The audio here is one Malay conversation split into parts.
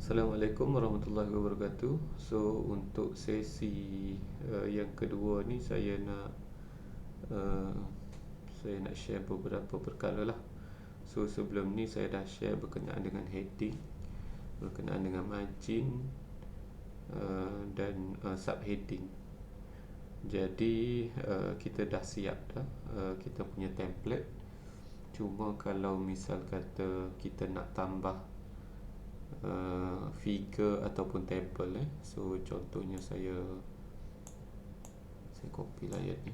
Assalamualaikum warahmatullahi wabarakatuh. So untuk sesi yang kedua ni uh, saya nak share beberapa perkara lah. So sebelum ni saya dah share berkenaan dengan heading, berkenaan dengan margin dan subheading. Jadi kita dah siap dah kita punya template. Cuma kalau misal kata kita nak tambah figure ataupun table so contohnya saya copy lah ayat ni.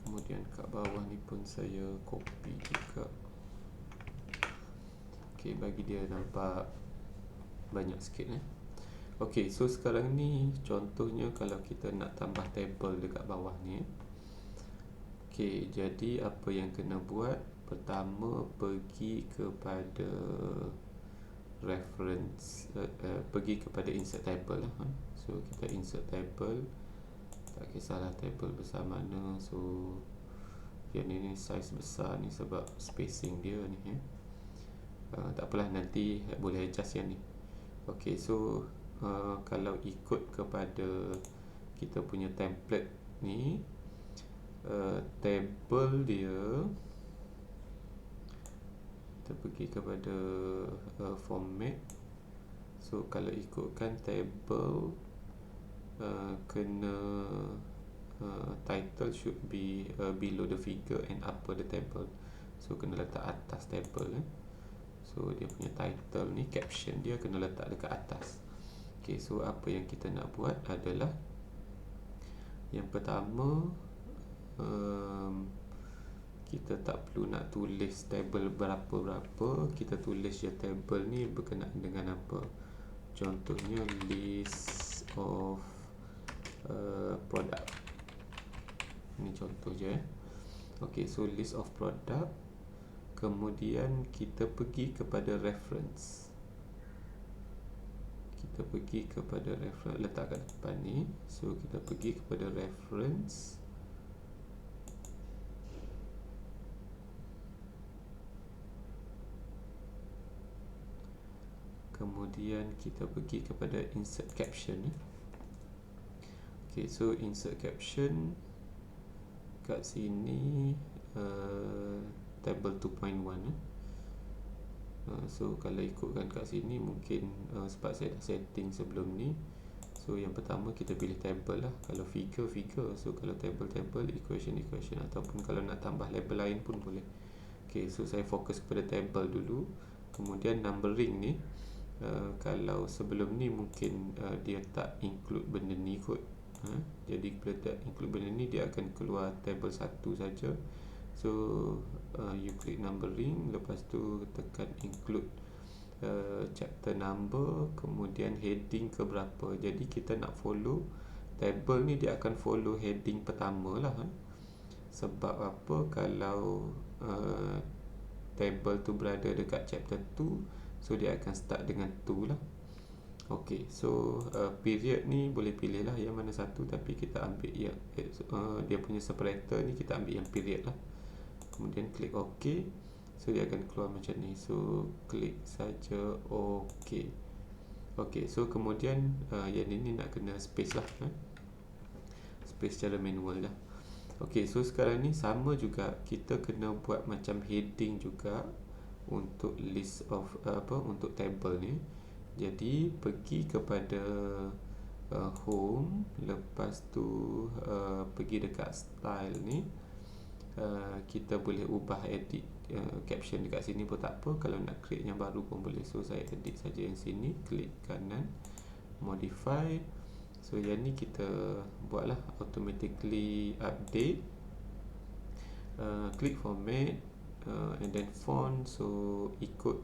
Kemudian kat bawah ni pun saya copy juga. Okey, bagi dia nampak banyak sikit Okey, so sekarang ni contohnya kalau kita nak tambah table dekat bawah ni Okey, jadi apa yang kena buat? Pertama, pergi kepada reference, pergi kepada insert table lah. So kita insert table, tak kisahlah table besar mana. So yang ni size besar ni sebab spacing dia ni tak apalah, nanti boleh adjust yang ni. Okey, so kalau ikut kepada kita punya template ni, table dia, kita pergi kepada format. So kalau ikutkan table, kena title should be below the figure and upper the table. So kena letak atas table So dia punya title ni, caption dia kena letak dekat atas. Okay, so apa yang kita nak buat adalah, yang pertama, kita tak perlu nak tulis table berapa-berapa. Kita tulis je table ni berkenaan dengan apa. Contohnya list of product. Ini contoh je Okay, so list of product. Kemudian kita pergi kepada reference. Kita pergi kepada reference, letak kat depan ni. So kita pergi kepada reference. Kemudian kita pergi kepada insert caption Okay, so insert caption kat sini table 2.1 So kalau ikutkan kat sini mungkin sebab saya dah setting sebelum ni. So yang pertama kita pilih table lah. Kalau figure, so kalau table, equation, ataupun kalau nak tambah label lain pun boleh. Okay, so saya fokus kepada table dulu. Kemudian numbering ni, kalau sebelum ni mungkin dia tak include benda ni kot. Jadi bila tak include benda ni, dia akan keluar table 1 saja. So you click numbering, lepas tu tekan include chapter number, kemudian heading ke berapa. Jadi kita nak follow table ni, dia akan follow heading pertama lah Sebab apa? Kalau table tu berada dekat chapter 2, so dia akan start dengan 2 lah. Ok, so period ni boleh pilih lah yang mana satu, tapi kita ambil yang dia punya separator ni, kita ambil yang period lah. Kemudian klik ok. So dia akan keluar macam ni. So klik saja ok. Ok, so kemudian yang ini nak kena space lah space secara manual lah. Ok, so sekarang ni sama juga, kita kena buat macam heading juga untuk list of untuk table ni. Jadi pergi kepada home, lepas tu pergi dekat style ni. Kita boleh ubah, edit caption dekat sini pun tak apa. Kalau nak create yang baru pun boleh. So saya edit saja yang sini, klik kanan, modify. So yang ni kita buatlah automatically update. Klik format, and then font. So ikut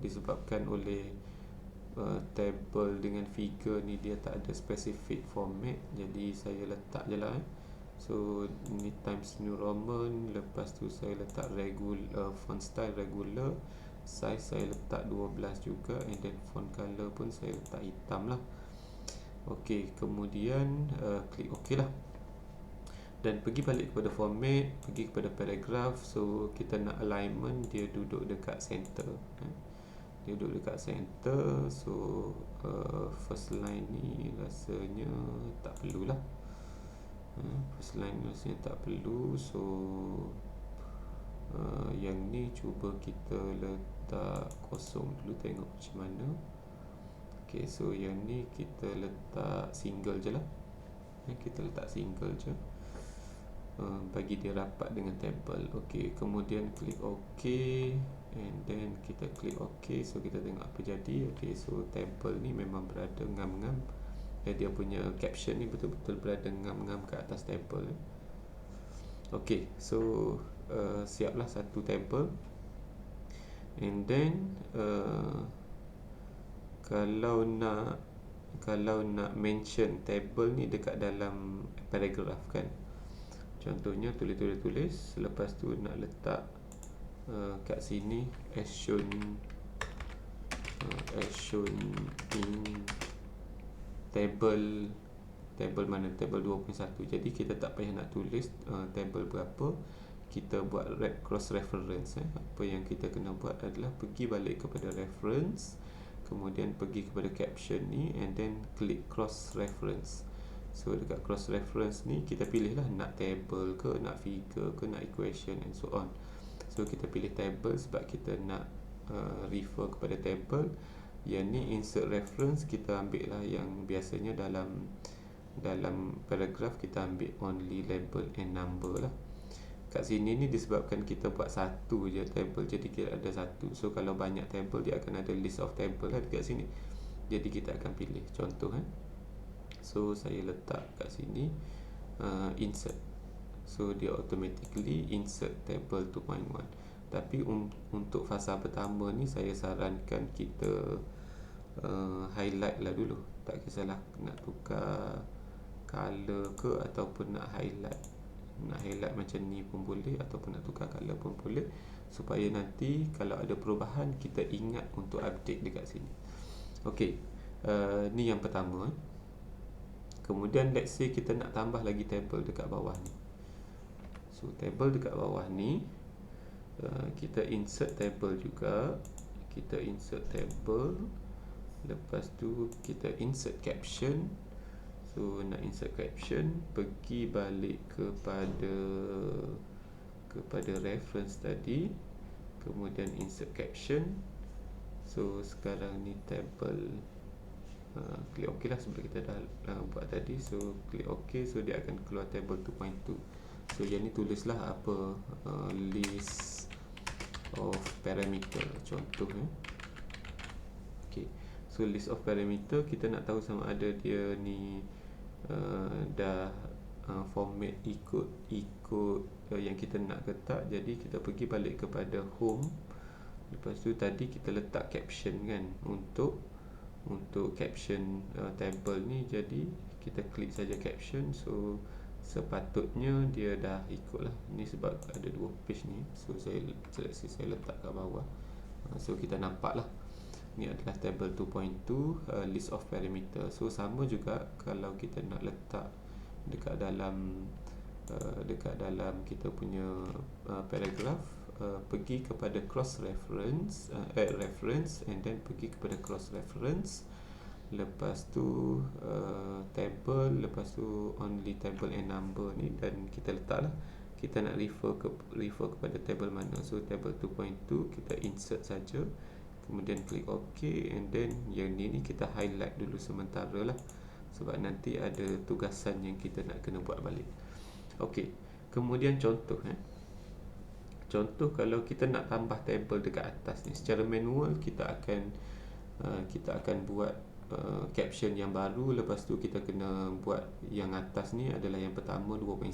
disebabkan oleh table dengan figure ni dia tak ada specific format, jadi saya letak je lah So ni Times New Roman, lepas tu saya letak regular, font style regular, size saya letak 12 juga, and then font color pun saya letak hitam lah. Ok, kemudian klik ok lah. Dan pergi balik kepada format, pergi kepada paragraph. So kita nak alignment dia duduk dekat center. Dia duduk dekat center. So first line ni rasanya tak perlulah. First line rasanya tak perlu. So yang ni cuba kita letak kosong dulu, tengok macam mana. Okay, so yang ni kita letak single je lah. Kita letak single je, bagi dia rapat dengan table. Ok, kemudian klik ok, and then kita klik ok. So kita tengok apa jadi. Ok, so table ni memang berada ngam-ngam, dia punya caption ni betul-betul berada ngam-ngam ke atas table. Ok, so siaplah satu table. And then kalau nak mention table ni dekat dalam paragraph kan, contohnya tulis. Lepas tu nak letak kat sini as shown in table mana, table 2.1. Jadi kita tak payah nak tulis table berapa, kita buat cross reference. Apa yang kita kena buat adalah pergi balik kepada reference, kemudian pergi kepada caption ni, and then klik cross reference. So dekat cross reference ni kita pilih lah nak table ke, nak figure ke, nak equation and so on. So kita pilih table sebab kita nak refer kepada table. Yang ni insert reference, kita ambil lah yang biasanya dalam paragraph kita ambil only label and number lah. Kat sini ni disebabkan kita buat satu je table, jadi kita ada satu. So kalau banyak table, dia akan ada list of table lah dekat sini. Jadi kita akan pilih contoh So saya letak kat sini insert. So dia automatically insert table 2.1. Tapi untuk fasa pertama ni saya sarankan kita highlight lah dulu. Tak kisahlah nak tukar color ke ataupun nak highlight. Nak highlight macam ni pun boleh, ataupun nak tukar color pun boleh, supaya nanti kalau ada perubahan kita ingat untuk update dekat sini. Ok, ni yang pertama. Kemudian let's say kita nak tambah lagi table dekat bawah ni. So table dekat bawah ni, kita insert table juga. Kita insert table, lepas tu kita insert caption. So nak insert caption, pergi balik kepada reference tadi, kemudian insert caption. So sekarang ni table, klik ok lah sebab kita dah buat tadi. So klik ok, so dia akan keluar table 2.2. So yang ni tulislah apa, list of parameter contoh. Ok, so list of parameter, kita nak tahu sama ada dia ni dah format ikut yang kita nak ke tak. Jadi kita pergi balik kepada home. Lepas tu tadi kita letak caption kan, untuk caption table ni. Jadi kita klik saja caption. So sepatutnya dia dah ikut lah. Ni sebab ada dua page ni. So saya letak kat bawah. So kita nampak lah, ni adalah table 2.2 list of parameter. So sama juga kalau kita nak letak dekat dalam kita punya paragraph, pergi kepada cross reference, add reference, and then pergi kepada cross reference. Lepas tu table, lepas tu only table and number ni, dan kita letaklah kita nak refer kepada table mana. So table 2.2 kita insert saja, kemudian klik ok, and then yang ni kita highlight dulu sementara lah, sebab nanti ada tugasan yang kita nak kena buat balik. Ok, kemudian contoh contoh kalau kita nak tambah table dekat atas ni secara manual, kita akan buat caption yang baru. Lepas tu kita kena buat yang atas ni adalah yang pertama 2.1.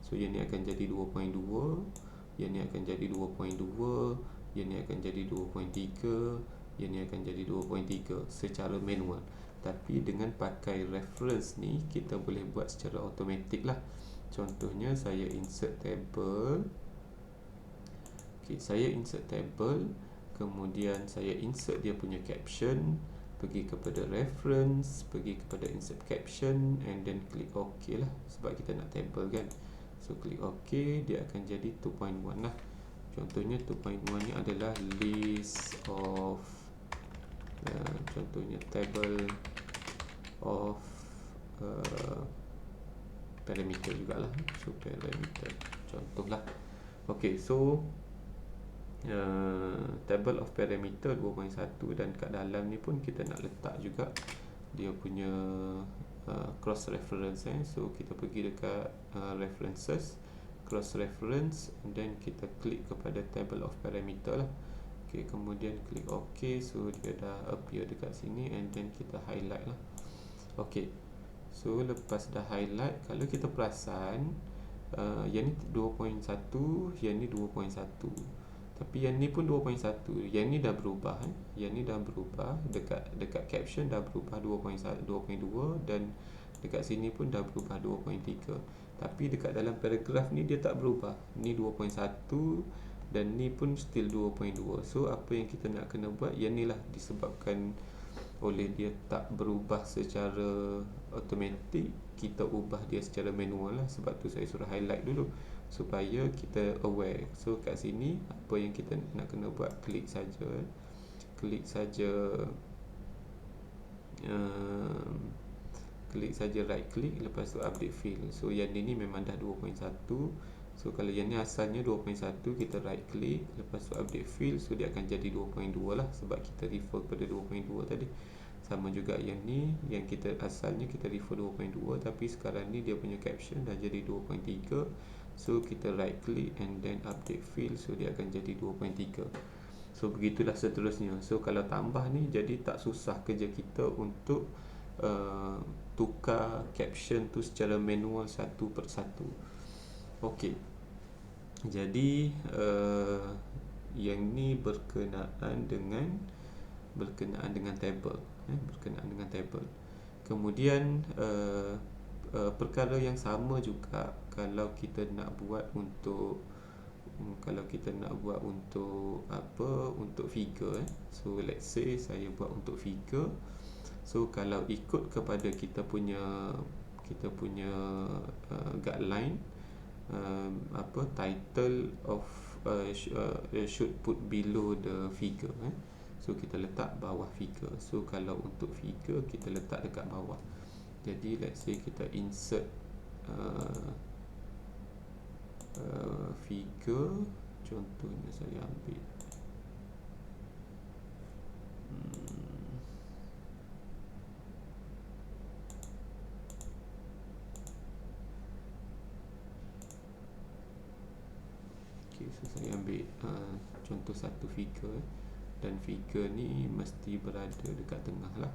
So yang ni akan jadi 2.2, yang ni akan jadi 2.2, yang ni akan jadi 2.3, yang ni akan jadi 2.3 secara manual. Tapi dengan pakai reference ni, kita boleh buat secara automatic lah. Contohnya saya insert table. Okay, saya insert table, kemudian saya insert dia punya caption. pergi kepada reference, pergi kepada insert caption, and then klik OK lah, sebab kita nak table kan. So klik OK, dia akan jadi 2.1 lah. Contohnya 2.1 ni adalah list of contohnya table of parameter jugalah. So parameter contohlah. Okay, so table of parameter 2.1, dan kat dalam ni pun kita nak letak juga dia punya cross reference so kita pergi dekat references, cross reference, and then kita klik kepada table of parameter lah. Okay, kemudian klik OK, so dia dah appear dekat sini, and then kita highlight lah. Okay, so lepas dah highlight, kalau kita perasan yang ni 2.1, yang ni 2.1, tapi yang ni pun 2.1, yang ni dah berubah yang ni dah berubah, dekat caption dah berubah 2.1, 2.2, dan dekat sini pun dah berubah 2.3. Tapi dekat dalam paragraf ni dia tak berubah, ni 2.1 dan ni pun still 2.2. So apa yang kita nak kena buat, yang ni lah disebabkan oleh dia tak berubah secara automatik, kita ubah dia secara manual lah. Sebab tu saya suruh highlight dulu supaya kita aware. So kat sini apa yang kita nak kena buat, klik saja right click, lepas tu update field. So yang ni memang dah 2.1. So kalau yang ni asalnya 2.1, kita right click, lepas tu update field, so dia akan jadi 2.2 lah, sebab kita refer pada 2.2 tadi. Sama juga yang ni, yang kita asalnya kita refer 2.2, tapi sekarang ni dia punya caption dah jadi 2.3. So kita right click and then update field, so dia akan jadi 2.3. So begitulah seterusnya. So kalau tambah ni, jadi tak susah kerja kita untuk tukar caption tu secara manual satu persatu. Okey. Jadi yang ni berkenaan dengan table, berkenaan dengan table. Kemudian perkara yang sama juga kalau kita nak buat untuk untuk figure. So let's say saya buat untuk figure. So kalau ikut kepada kita punya guideline, title of should put below the figure. So kita letak bawah figure. So kalau untuk figure, kita letak dekat bawah. Jadi let's say kita insert figure. Contohnya saya ambil so saya ambil contoh satu figure, dan figure ni mesti berada dekat tengah lah.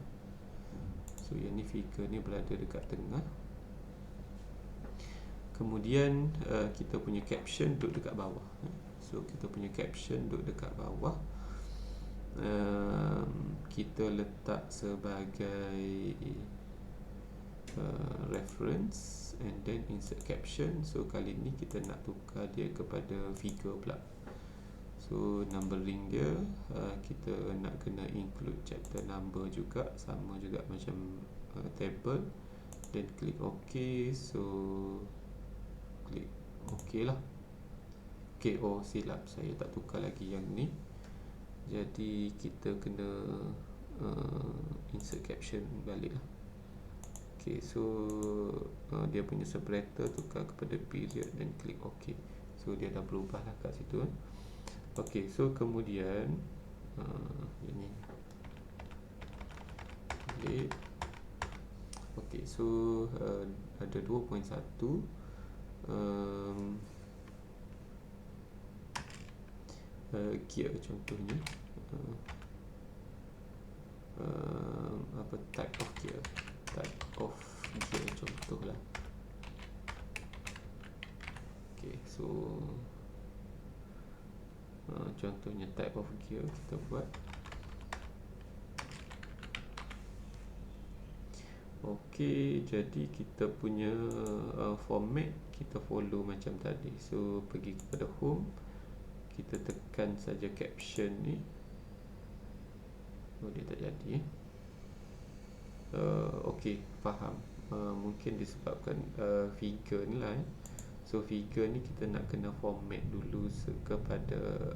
So yang ni figure ni berada dekat tengah. Kemudian kita punya caption duduk dekat bawah. So kita punya caption duduk dekat bawah. Kita letak sebagai reference, and then insert caption. So kali ni kita nak tukar dia kepada figure pula. So numbering dia, kita nak kena include chapter number juga, sama juga macam table. Then klik OK. So klik OK lah. Okay, oh silap, saya tak tukar lagi yang ni. Jadi kita kena insert caption balik lah. Okay, so dia punya separator tukar kepada period, dan klik OK. So dia dah berubah lah kat situ. Okay, so kemudian ini okay, so ada 2.1 gear contohnya, type of gear contohlah. Okay, so contohnya type of gear kita buat. Okay, jadi kita punya format kita follow macam tadi. So pergi kepada home, kita tekan saja caption ni. Oh, dia tak jadi. Okey, faham. Mungkin disebabkan figure ni lah. So figure ni kita nak kena format dulu kepada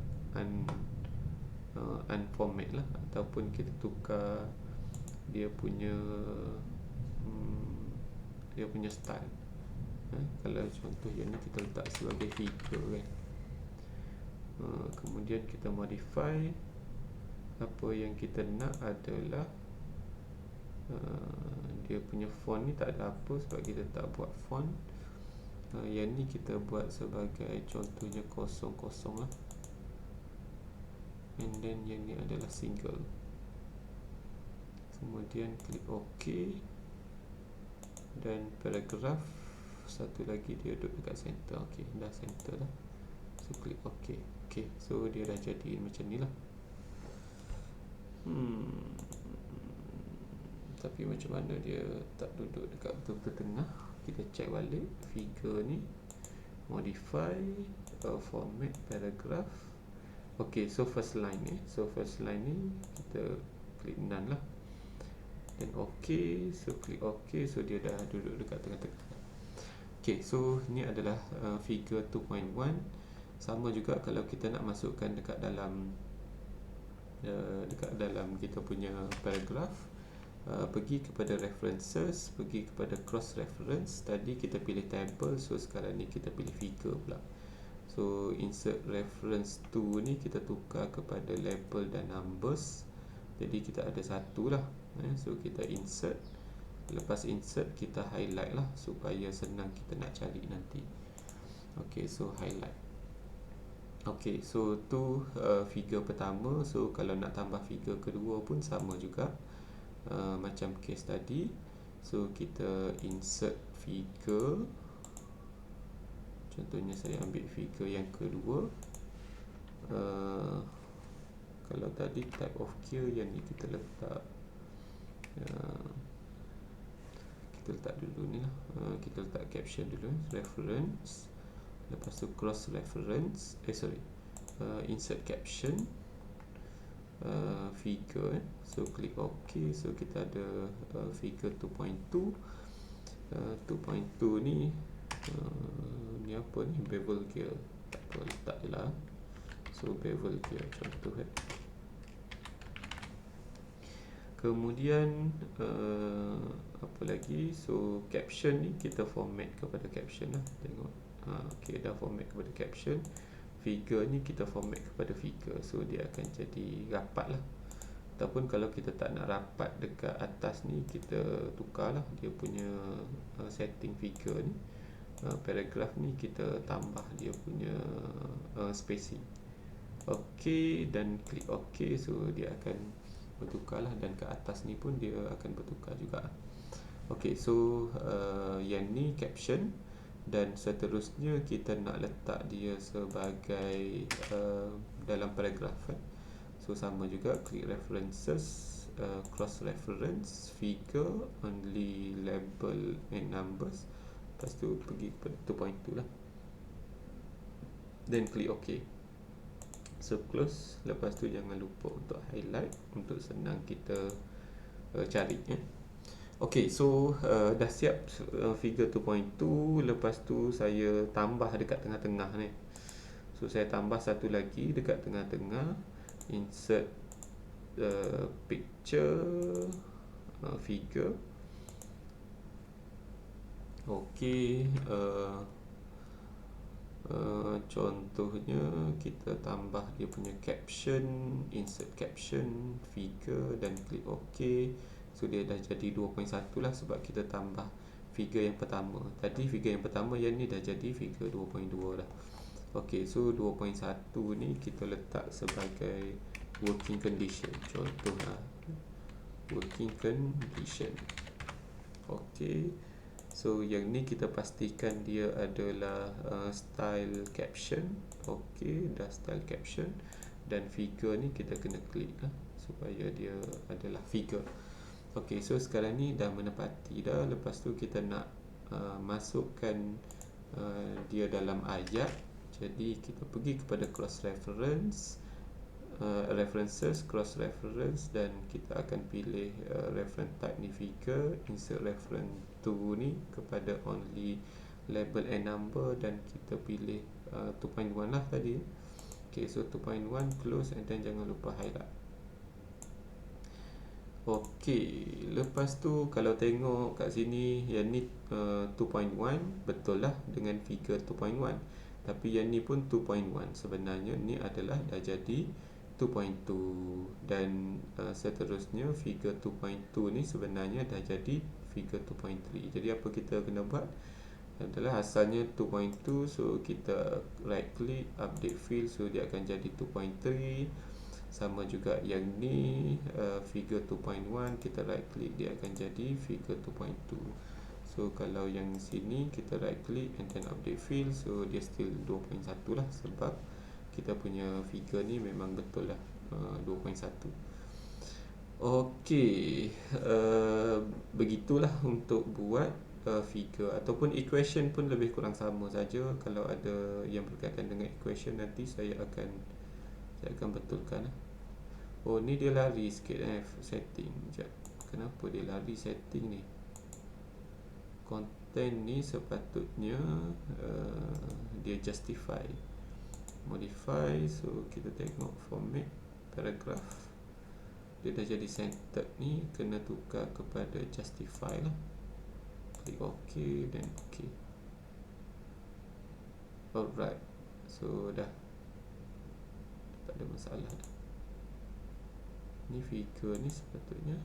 unformat lah, ataupun kita tukar dia punya style. Kalau contoh yang ni kita letak sebagai figure kan. Kemudian kita modify. Apa yang kita nak adalah dia punya font ni tak ada apa sebab kita tak buat font. Yang ni kita buat sebagai contohnya 00 lah. And then yang ni adalah single. Kemudian klik OK. Dan paragraph satu lagi dia duduk dekat center. Ok, dah center dah. So klik OK. Ok, so dia dah jadi macam ni lah. Tapi macam mana dia tak duduk dekat betul-betul tengah. Kita check balik figure ni, modify, format paragraph. Ok, so first line ni, kita klik none lah. Dan ok, so klik ok. So dia dah duduk dekat tengah-tengah. Ok, so ni adalah figure 2.1. Sama juga kalau kita nak masukkan dekat dalam kita punya paragraph. Pergi kepada references, pergi kepada cross reference. Tadi kita pilih table, so sekarang ni kita pilih figure pula. So insert reference to ni kita tukar kepada label dan numbers. Jadi kita ada satu lah. So kita insert. Lepas insert kita highlight lah supaya senang kita nak cari nanti. Ok, so highlight. Ok, so tu figure pertama. So kalau nak tambah figure kedua pun sama juga. Macam case tadi. So kita insert figure. Contohnya saya ambil figure yang kedua. Kalau tadi type of gear, yang ni kita letak dulu ni lah. Kita letak caption dulu, reference. Lepas tu cross reference. Insert caption, figure. So klik OK. So kita ada figure 2.2. 2.2 ni ni apa ni, bevel gear. Tak apa, letak je lah. So bevel gear contoh kan. Kemudian apa lagi? So caption ni kita format kepada caption lah. Tengok. Ok, dah format kepada caption. Figure ni kita format kepada figure. So dia akan jadi rapat lah. Ataupun kalau kita tak nak rapat dekat atas ni, kita tukar lah dia punya setting figure ni. Paragraph ni kita tambah dia punya spacing. Ok, dan klik ok. So dia akan bertukar lah. Dan ke atas ni pun dia akan bertukar juga. Ok, so yang ni caption. Dan seterusnya kita nak letak dia sebagai dalam paragraph. So sama juga, klik references, cross reference, figure, only label and numbers. Lepas tu pergi kepada 2.2 lah. Then klik OK. So close. Lepas tu jangan lupa untuk highlight untuk senang kita cari. Ok, so dah siap figure 2.2. Lepas tu saya tambah dekat tengah-tengah ni. So saya tambah satu lagi dekat tengah-tengah. Insert picture, figure. Ok, contohnya kita tambah dia punya caption. Insert caption, figure, dan klik ok. So dia dah jadi 2.1 lah sebab kita tambah figure yang pertama. Tadi figure yang pertama, yang ni dah jadi figure 2.2 dah. Ok, so 2.1 ni kita letak sebagai working condition. Contoh lah, working condition. Ok, so yang ni kita pastikan dia adalah style caption. Ok, dah style caption. Dan figure ni kita kena klik lah supaya dia adalah figure. Ok, so sekarang ni dah menepati dah. Lepas tu kita nak masukkan dia dalam ayat. Jadi kita pergi kepada cross reference, references, cross reference, dan kita akan pilih reference type ni figure, insert reference to ni kepada only label and number, dan kita pilih 2.1 lah tadi. Okay, so 2.1 close, and then jangan lupa highlight. Okey, lepas tu kalau tengok kat sini, yang ni 2.1 betul lah dengan figure 2.1. Tapi yang ni pun 2.1. Sebenarnya ni adalah dah jadi 2.2. Dan seterusnya figure 2.2 ni sebenarnya dah jadi figure 2.3. Jadi apa kita kena buat adalah asalnya 2.2, so kita right click, update field, so dia akan jadi 2.3. Sama juga yang ni figure 2.1, kita right click, dia akan jadi figure 2.2. So kalau yang sini kita right click and then update field, so dia still 2.1 lah, sebab kita punya figure ni memang betul lah 2.1. Okey, begitulah untuk buat figure ataupun equation pun lebih kurang sama saja. Kalau ada yang berkaitan dengan equation, nanti saya akan betulkan. Oh, ni dia lari sikit setting. Sekejap. Kenapa dia lari setting ni? Content ni sepatutnya dia justify, modify. So kita tengok format paragraph, dia dah jadi centered ni, kena tukar kepada justify lah. Klik OK, dan OK. Alright, so dah tak ada masalah dah. Ni figure ni sepatutnya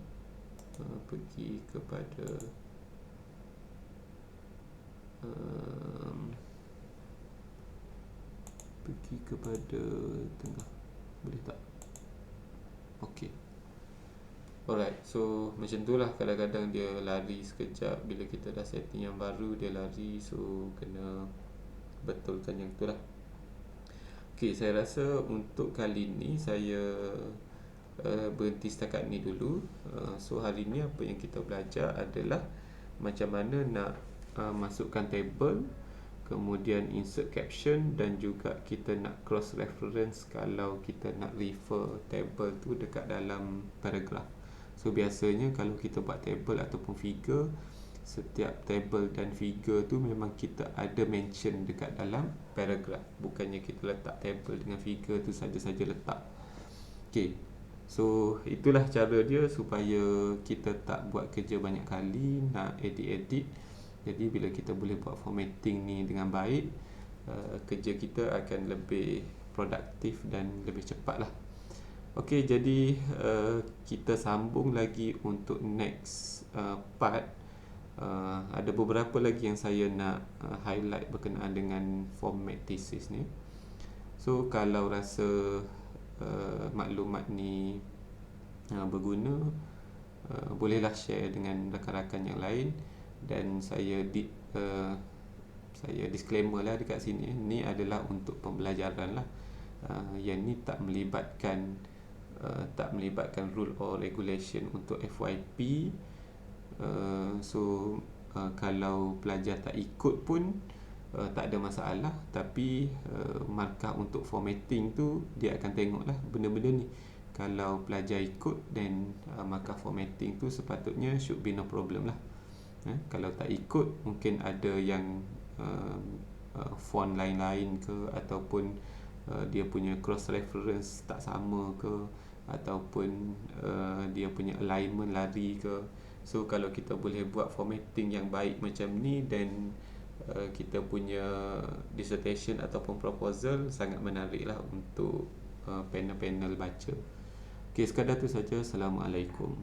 pergi kepada tengah. Boleh tak? Okey. Alright, so macam tu lah. Kadang-kadang dia lari sekejap. Bila kita dah setting yang baru, dia lari. So kena betulkan yang tu lah. Okey, saya rasa untuk kali ni saya berhenti setakat ni dulu. So hari ni apa yang kita belajar adalah macam mana nak masukkan table, kemudian insert caption, dan juga kita nak cross reference kalau kita nak refer table tu dekat dalam paragraph. So biasanya kalau kita buat table ataupun figure, setiap table dan figure tu memang kita ada mention dekat dalam paragraph. Bukannya kita letak table dengan figure tu saja-saja letak. Okay, so itulah cara dia supaya kita tak buat kerja banyak kali nak edit-edit. Jadi bila kita boleh buat formatting ni dengan baik, kerja kita akan lebih produktif dan lebih cepat lah. Okey, jadi kita sambung lagi untuk next part. Ada beberapa lagi yang saya nak highlight berkenaan dengan format thesis ni. So kalau rasa maklumat ni berguna, bolehlah share dengan rakan-rakan yang lain. Dan saya disclaimer lah dekat sini, ni adalah untuk pembelajaran lah. Yang ni tak melibatkan rule or regulation untuk FYP. So kalau pelajar tak ikut pun tak ada masalah. Tapi markah untuk formatting tu dia akan tengok lah benda-benda ni. Kalau pelajar ikut, then markah formatting tu sepatutnya should be no problem lah. Kalau tak ikut, mungkin ada yang font lain-lain ke, ataupun dia punya cross reference tak sama ke, ataupun dia punya alignment lari ke. So kalau kita boleh buat formatting yang baik macam ni, then kita punya dissertation ataupun proposal sangat menarik lah untuk panel-panel baca. Okay, sekadar tu saja. Assalamualaikum.